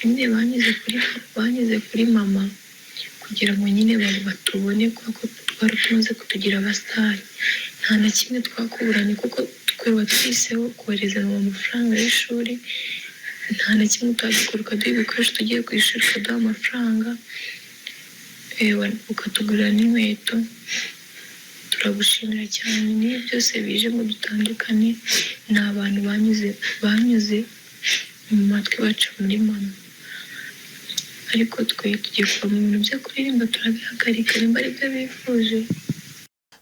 nyine banyuze kuri mama kugira ngo nyine batubone kuko twari tumaze kutugira abasitari. Nta na kimwe twakuburanye kuko twari twiseho kohereza mu mafaranga y'ishuri. Nta na kimwe twagikora, ukaduha ibikoresho tugiye ku ishuri, ukaduha amafaranga, ukatugurira n'inkweto. Turagushimira cyane. Niyo byose bije ngo dutandukane, ni abantu banyuze mu matwi baca muri mama. Ariko twe tugiye kuva mu bintu byo kuririmba, turabihagarika nimba ari byo bifuje.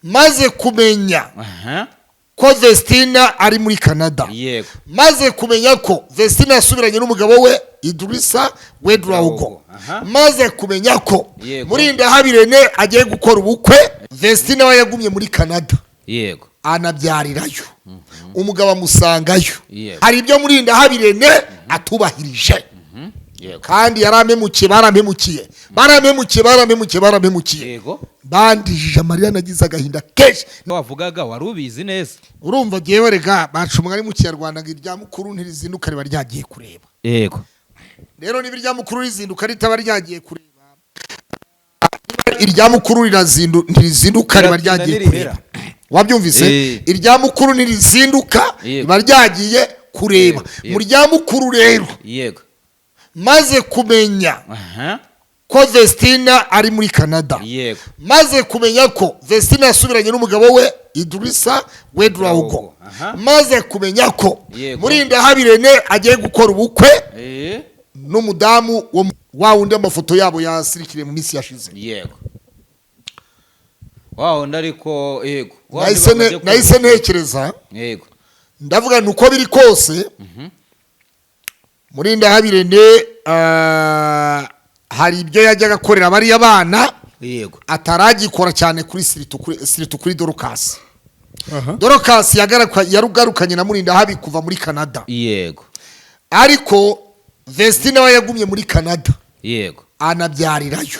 Maze kumenya ko Vestina ari muri Canada, yego, maze kumenya ko Vestina yasubiranye n'umugabo we Idrissa Wedrawugo, maze kumenya ko Murindahabirene agiye gukora ubukwe, Vestina we yagumye muri Canada, yego, anabyarirayo, umugabo amusangayo. Hari ibyo Murindahabirene atubahirije, kandi yaramemukiye, baramemukiye, yego, bandijije amarira, nagize agahinda kenshi. wavugaga wari ubizi neza. Urumva jewe rega bacumwa ari mu Kinyarwanda ngo irya mukuru ntirizinduka riba ryagiye kureba. Yego, Rero niba irya mukuru rizinduka ritaba ryagiye kureba, irya mukuru ntirizinduka riba ryagiye kureba. Wabyumvise? Irya mukuru ntirizinduka riba ryagiye kureba. Mu rya mukuru rero, yego, maze kumenya ko Vestina ari muri Canada, yego, maze kumenya ko Vestina yasubiranye n'umugabo we Idrissa Wedrawugo, maze kumenya ko Murindahabirene agiye gukora ubukwe n'umudamu wa wundi amafoto yabo yasirikire mu minsi yashize. Yego, wundi ariko yego, nahise ntekereza, yego, ndavuga nuko biri kose Murindahabirene hari ibyo yajyaga akorera bariya bana, yego, ataragikora cyane kuri siritu kuri Dorcas. Dorcas yarugarukanye na Murindahabi kuva muri Canada, yego, ariko Vestina we yagumye muri Canada, yego, anabyarirayo,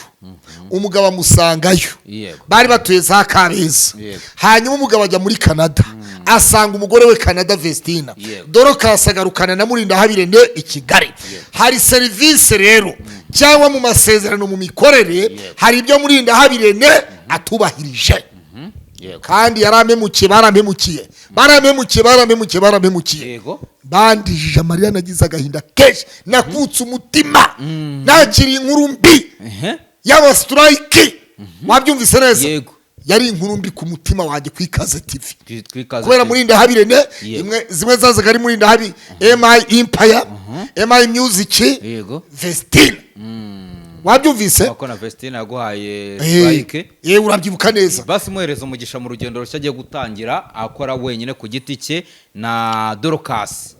umugabo amusangayo, yego, bari batuye za Kabeza. Hanyuma umugabo ajya muri Canada, asanga umugore we Canada Vestina. Dorcas agarukana na Murindahabirene i Kigali. Hari serivisi rero cyangwa mu masezerano mu mikorere, hari ibyo Murindahabirene atubahirije, kandi yaramemukiye, baramemukiye, yego, bandijije amarira, nagize agahinda kenshi, nakutse umutima, nakiriye inkuru mbi y'aba strike. Wabyumvise neza? Yego, yari inkuru mbi ku mutima wanjye ku Ikaze TV, kubera Murindahabirene zimwe zazaga ari Murindahabi, MI Empire, MI Music, yego, Vestina. Wabyumvise? Wako na Vestina yaguhaye strike. Urabyibuka neza. Basi muhereza umugisha mu rugendo rushya agiye gutangira akora wenyine ku giti cye na Dorcas.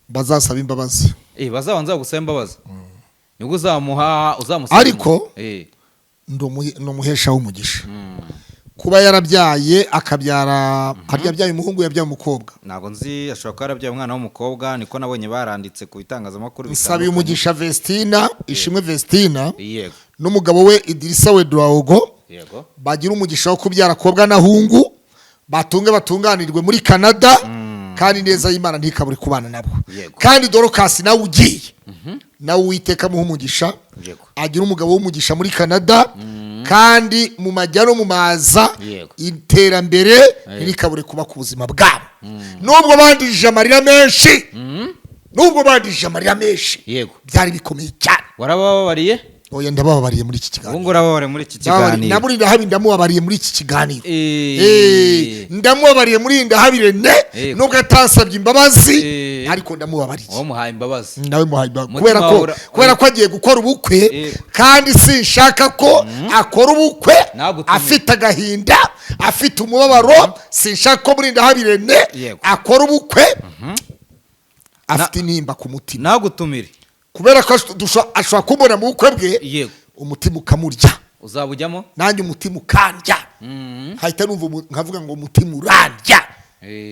Bazasaba imbabazi. Bazabanza gusaba imbabazi. Nibwo uzamusaba. Ariko ndomuhesha w'umugisha. Kuba yarabyaye akabyara, harya byaye umuhungu yabyaye umukobwa. Ntago nzi, ashobora kuba yarabyaye umwana w'umukobwa, niko nabonye baranditse ku bitangazamakuru bitandukanye. Sabi umugisha Vestina, Ishimwe Vestina, yego, n'umugabo we Idrissa Wedrawugo, yego, bagira umugisha wo kubyara kobwa na hungu, batunganirwe muri Canada, kandi neza y'Imana ntikabure kubana nabo. Kandi Dorcas nawe ugiye, nawe Uwiteka muha umugisha, agira umugabo w'umugisha muri Canada, kandi mu majyano mu maza iterambere ntirikabure kuba ku buzima bwabo. Nubwo bandijije amarira menshi, yego, byari bikomeye cyane. Warababariye? Oya, ndababariye muri iki kiganiro. Ubwo urababariye muri iki kiganiro. Na Murindahabi ndamubabariye muri iki kiganiro. Ndamubabariye Murindahabirene, nubwo atansabye imbabazi, ariko ndamubabariye. Uwo muhaye imbabazi. Nawe muhaye imbabazi. Kubera ko agiye gukora ubukwe, kandi sinshaka ko akora ubukwe afite agahinda, afite umubabaro. Sinshaka ko Murindahabirene akora ubukwe afite intimba ku mutima. Nagutumire. Kubera ko ashobora kumbona mu bukwe bwe, umutima ukamurya. Uzabujyamo? Nanjye umutima ukandya. Hahita numva nkavuga ngo umutima urandya.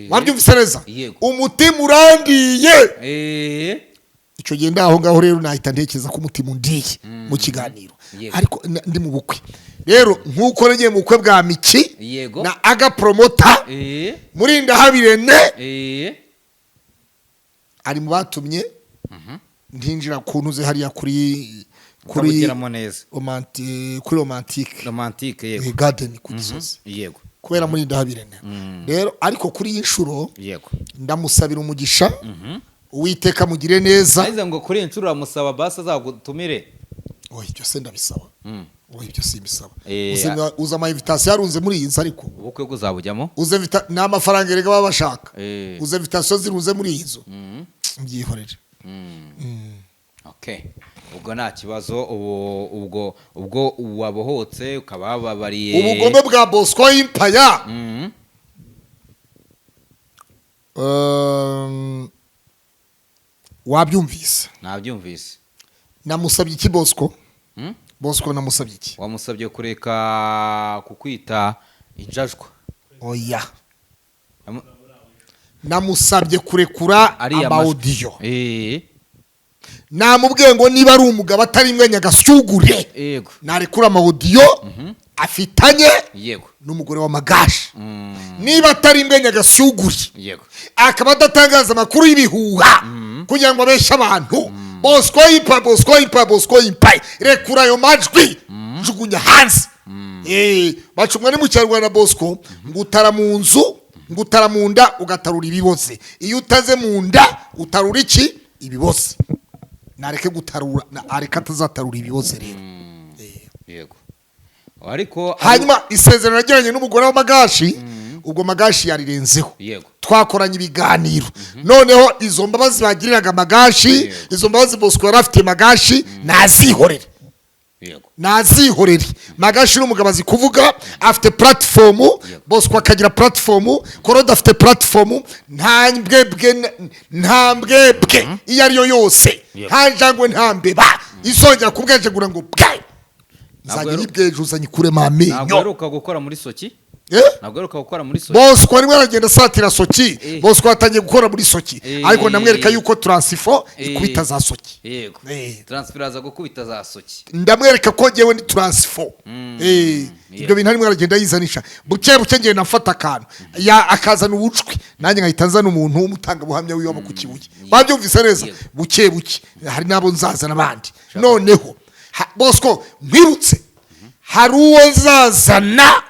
Wabyumvise neza? Umutima urandiye. Icyo gihe ndaho ngaho rero nahita ntekereza ko umutima undiye mu kiganiro. Ariko ndi mu bukwe. Rero nkuko nagiye mu bukwe bwa Miki na Aga Promota, Murindahabirene ari mu batumye ndinjira kuntuze hariya kuri ukabugeramo neza kuri romantique yego garden ku Gisozi yego kubera muri ndahabirene rero ariko kuri iyi nshuro yego ndamusabira umugisha Uwiteka mugire neza aiza ngo kuri inshuro amusaba basi azagutumire ibyo se ndabisaba ibyo simbisaba uza ama invitation yarunze muri iyi nzu ariko ubukwe buzabujyamo uze n'amafaranga erega baba bashaka uze invitation zirunze muri iyi nzu mbyihorere okay ubwo nta kibazo ubwo wabohotse ukaba babariye ubugome bwa Bosco Impaya wabyumvise nabyumvise namusabye iki Bosco Bosco namusabye iki wamusabye kureka kukwita injajwa oya namusabye kurekura amaudio namubwiye ngo niba ari umugabo atari mwe Nyagashyugure yego narekura amaudio afitanye yego n'umugore wa Magashi niba atari mwe Nyagashyugure yego akaba adatangaza amakuru y'ibihuha kugira ngo abeshe abantu Bosco Impa rekura ayo majwi jugunya hanze bacumwa ni mu Kinyarwanda Bosco ngutara mu nzu ngutara mu nda ugatarura ibiboze iyo utaze mu nda utarura iki ibiboze nareke gutarura areka atazatarura ibiboze rero yego ariko hanyuma isezerano yagiranye n'umugore wa Magashi ubwo Magashi yarirenzeho yego twakoranye ibiganiro noneho izo mbabazi bagiriraga Magashi izo mbabazi Bosco yari afite Magashi nazihorere yego nazihorere Magashi n'umugabo azi kuvuga afite platform Bosco akagira platform Koroda afite platform nta mbwebwe iyo ariyo yose ntanjangwe nta mbeba isongera kubwejegura ngo bwayi nzajya yibweje uzanye kurema amenyo ntabwo aheruka gukora muri Soki ntabwo aheruka gukora muri Soki Bosco arimo aragenda asatira Soki Bosco atangiye gukora muri Soki ariko ndamwereka yuko transfo ikubita za Soki yego transfer aza gukubita za Soki ndamwereka ko ngewe ni transfo ibyo bintu arimo aragenda yizanisha buke ngiye nafata akantu akazana ubucwi nanjye nkahita nzana umuntu w'umutanga buhamya wiwe ku Kibuye babyumvise neza buke hari nabo nzaza n'abandi noneho Bosco mwirutse hari uwo zazana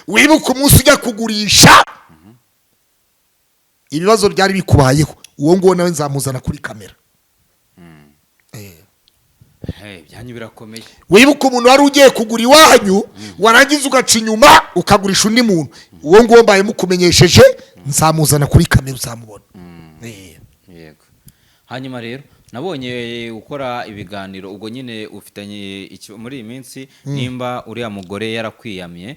wibuka umunsi ujya kugurisha ibibazo byari bikubayeho uwo nguwo nawe nzamuzana kuri kamera byanyu birakomeye wibuka umuntu wari ugiye kugura iwanyu warangiza ugaca inyuma ukagurisha undi muntu uwo nguwo mbaye mukumenyesheje nzamuzana kuri kamera uzamubona yego hanyuma rero nabonye ukora ibiganiro ubwo nyine ufitanye muri iyi minsi nimba uriya mugore yarakwiyamye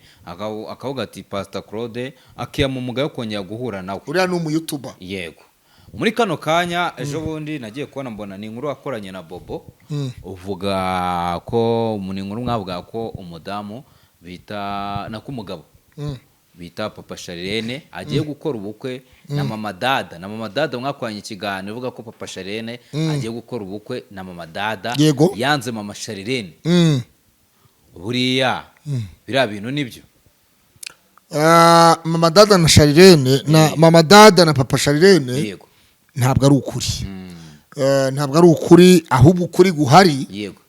akavuga ati Pastor Claude akiyama umugayo kongera guhura nawe uriya ni umu-YouTuber yego muri kano kanya ejo bundi nagiye kubona mbona ni inkuru wakoranye na Bobo uvuga ko mu inkuru mwavuga ko umudamu bita nakumugabo bita Papa Charlene agiye gukora ubukwe na Mama Dada mwakwanye ikiganiro uvuga ko Papa Charlene agiye gukora ubukwe na Mama Dada yanze Mama Charlene buriya biriya bintu nibyo Mama Dada na Charlene na Mama Dada na Papa Charlene yego ntabwo ari ukuri ntabwo ari ukuri ahubwo ukuri guhari yego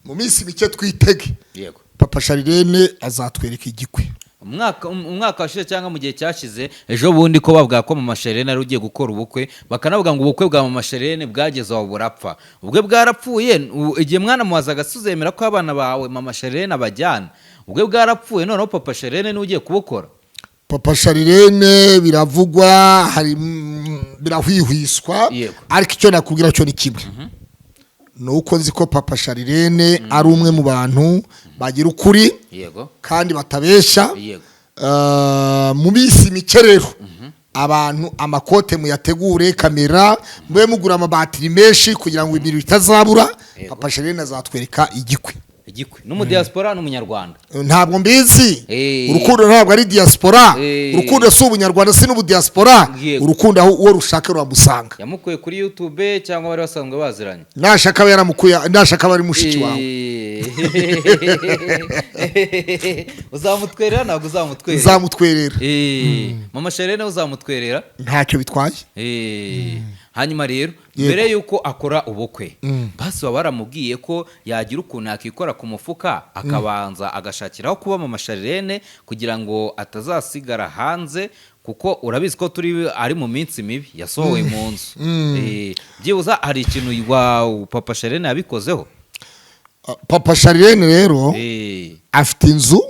mu minsi mike twitege yego Papa Charlene azatwereka igikwe umwaka washize cyangwa mu gihe cyashize ejo bundi ko bavuga ko Mama Charlene ari ugiye gukora ubukwe bakanavuga ngo ubukwe bwa Mama Charlene bwageze aho burapfa ubwe bwarapfuye igihe mwana muwazaga suzemera ko abana bawe Mama Charlene abajyana ubwe bwarapfuye noneho Papa Charlene ni ugiye kubukora Papa Charlene biravugwa hari birahwihwiswa ariko icyo nakubwira cyo ni kimwe nuko nzi ko Papa Charlene ari umwe mu bantu bagira ukuri yego kandi batabesha yego mu minsi mike rero abantu amakote muyategure kamera mwe mugura amabatiri menshi kugira ngo ibintu bitazabura Papa Charlene azatwereka igikwe n'umu diaspora n'umunyarwanda ntabwo mbizi urukundo ntabwo ari diaspora urukundo si ubunyarwanda si n'ubu diaspora urukundo aho uwo rushaka ruramusanga yamukuye kuri YouTube cyangwa bari basanzwe baziranye nashaka yaramukuye nashaka bari mushiki wawe uzamutwerera ntabwo uzamutwerera uzamutwerera Mama Charlene uzamutwerera ntacyo bitwaye hanyuma rero mbere yuko akora ubukwe basi baba baramubwiye ko yagira ukuntu yakikora ku mufuka akabanza agashakiraho kuba mu masharirene kugira ngo atazasigara hanze kuko urabizi ko ari mu minsi mibi yasohowe mu nzu byibuze hari ikintu papa Sharirene yabikozeho. Papa Sharirene rero afite inzu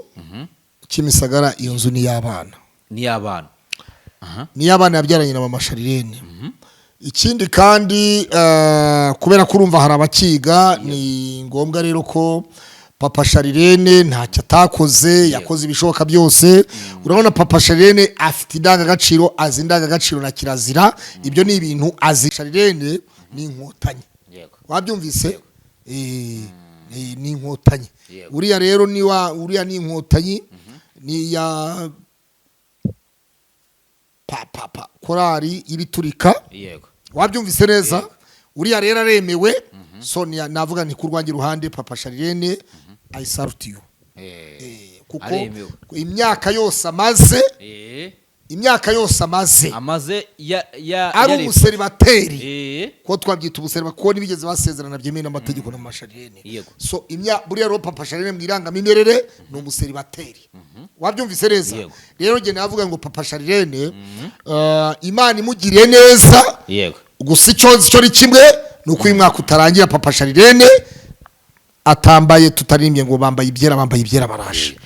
Kimisagara, iyo nzu ni iy'abana yabyaranye na mama Sharirene. Ikindi kandi kubera ko urumva hari abakiga ni ngombwa rero ko papa Sharirene ntacyo atakoze, yakoze ibishoboka byose. Urabona papa Sharirene afite indangagaciro, azi indangagaciro na kirazira, ibyo ni ibintu azi. Sharirene ni inkotanyi, wabyumvise? Ni inkotanyi. Uriya rero uriya ni inkotanyi, ni ya korari ibiturika, wabyumvise neza? Uriya rero aremewe. So navuga ni kurwangira ruhande papa Sharirene, I salute you. Kuko imyaka yose amaze ari umuseribateri, ko twabyita ubuseribateri kuko nibigeze basezerana byemewe n'amategeko na Sharirene. So buriya rero papa Sharirene mu irangamimerere ni umuseribateri, wabyumvise neza? Rero nge navuga ngo papa Sharirene Imana imugiriye neza, gusa icyo ni kimwe nuko uyu mwaka utarangira papa Sharirene atambaye, tutarimbye ngo bambaye ibyera baraje.